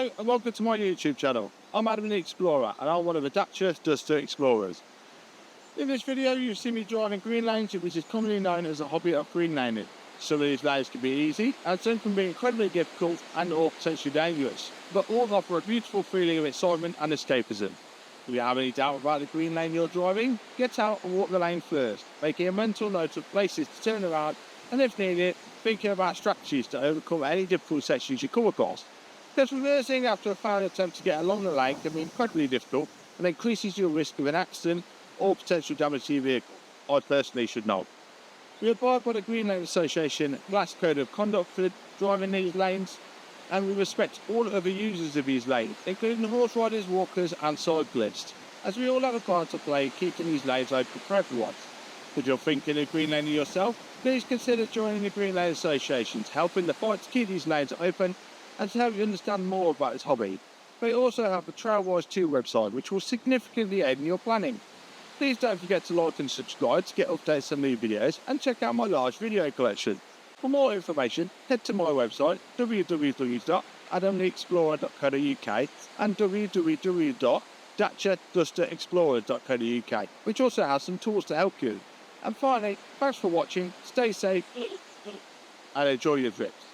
Hello and welcome to my YouTube channel. I'm Adam the Explorer and I'm one of the Dacia Duster Explorers. In this video you'll see me driving green lanes, which is commonly known as a hobby of green laning. Some of these lanes can be easy and some can be incredibly difficult and or potentially dangerous, but all offer a beautiful feeling of excitement and escapism. If you have any doubt about the green lane you're driving, get out and walk the lane first, making a mental note of places to turn around and if needed, thinking about strategies to overcome any difficult sections you come across. Because reversing after a failed attempt to get along the lane can be incredibly difficult and increases your risk of an accident or potential damage to your vehicle. I personally should know. We abide by the Green Lane Association Glass Code of Conduct for driving these lanes, and we respect all other users of these lanes, including horse riders, walkers and cyclists, as we all have a part to play keeping these lanes open for everyone. If you're thinking of green laning yourself, please consider joining the Green Lane Association to help in the fight to keep these lanes open and to help you understand more about this hobby. We also have the Trailwise 2 website, which will significantly aid in your planning. Please don't forget to like and subscribe to get updates on new videos and check out my large video collection. For more information, head to my website www.adamtheexplorer.co.uk and www.daciadusterexplorer.co.uk, which also has some tools to help you. And finally, thanks for watching, stay safe and enjoy your trips.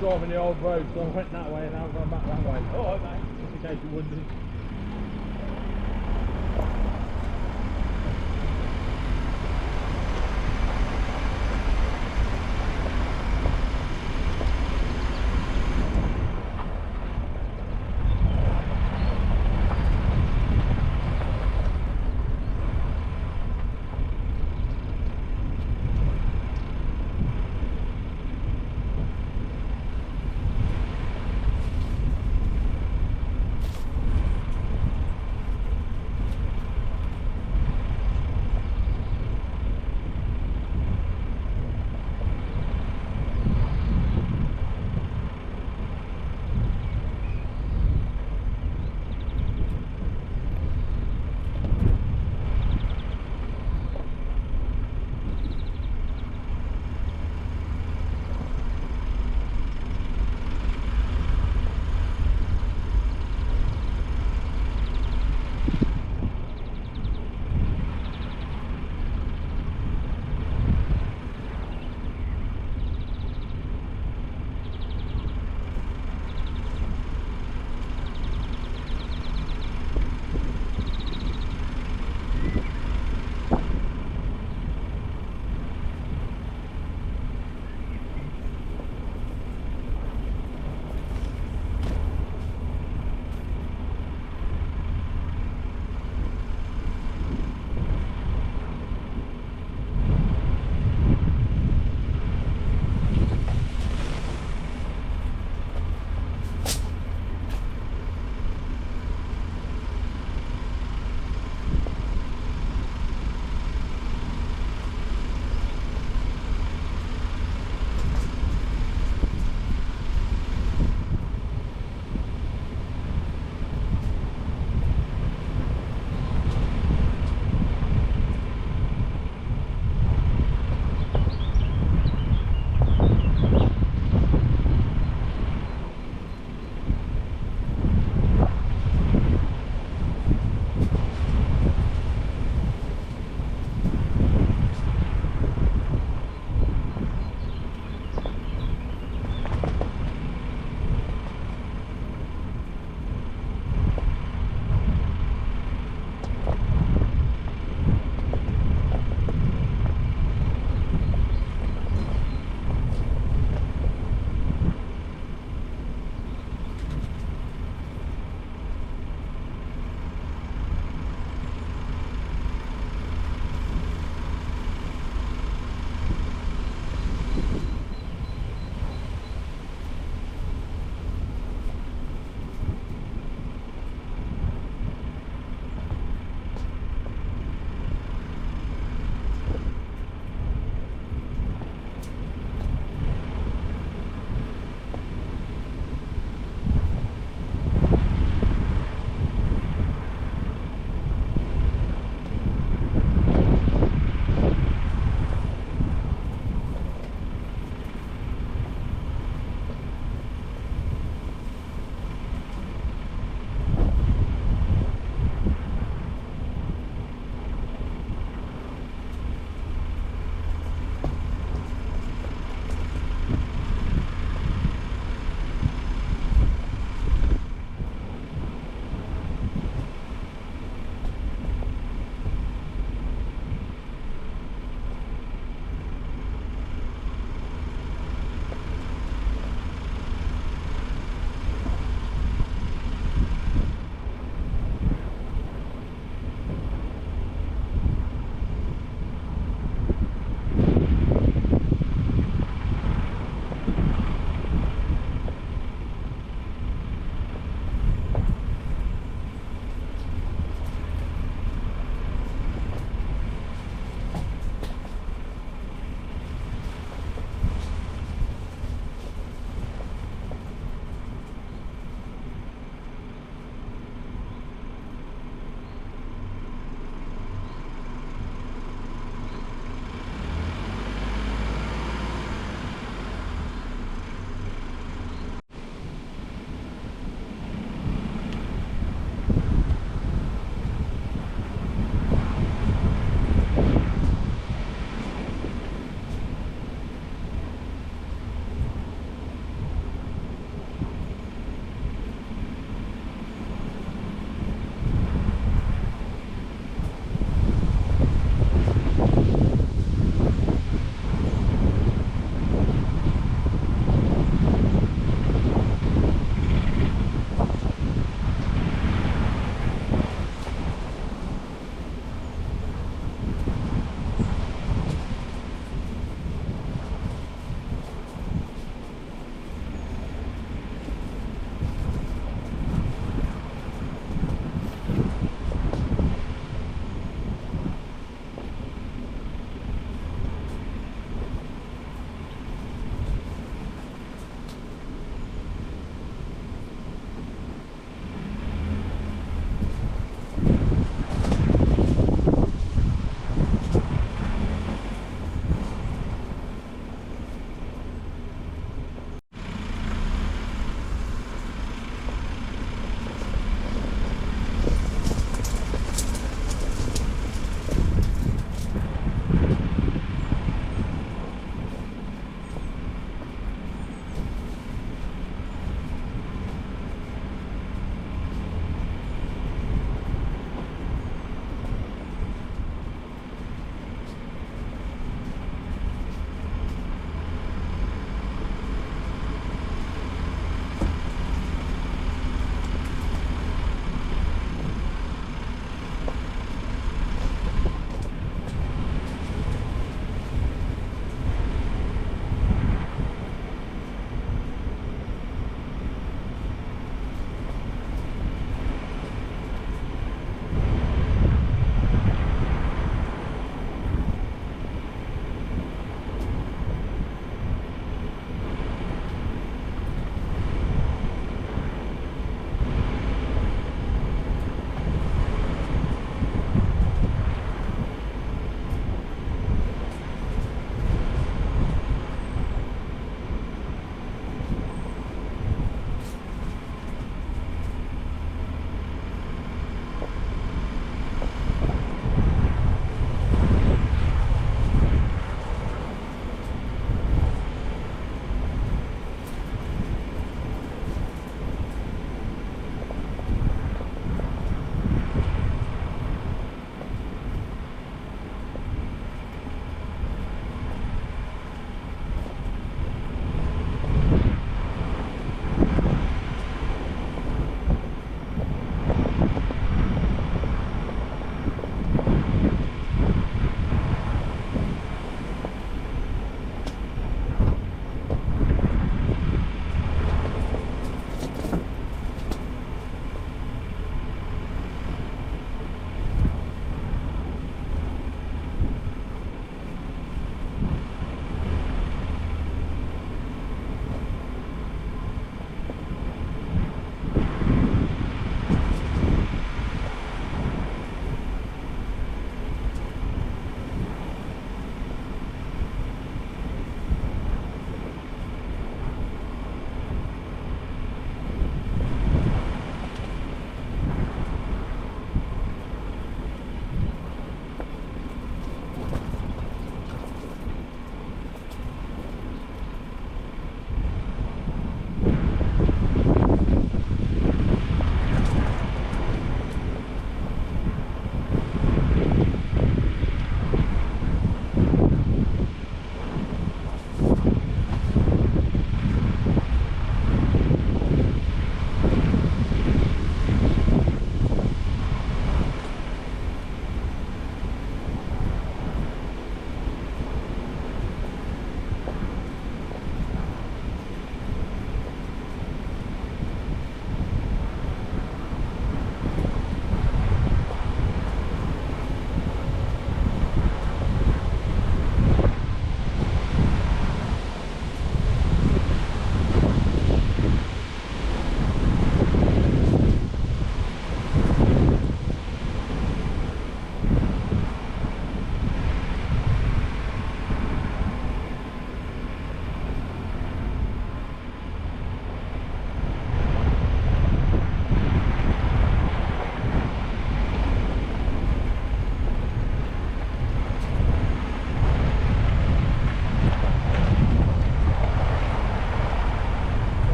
Driving the old road, so I went that way and now I'm going back that way. Alright mate, just in case you wondered.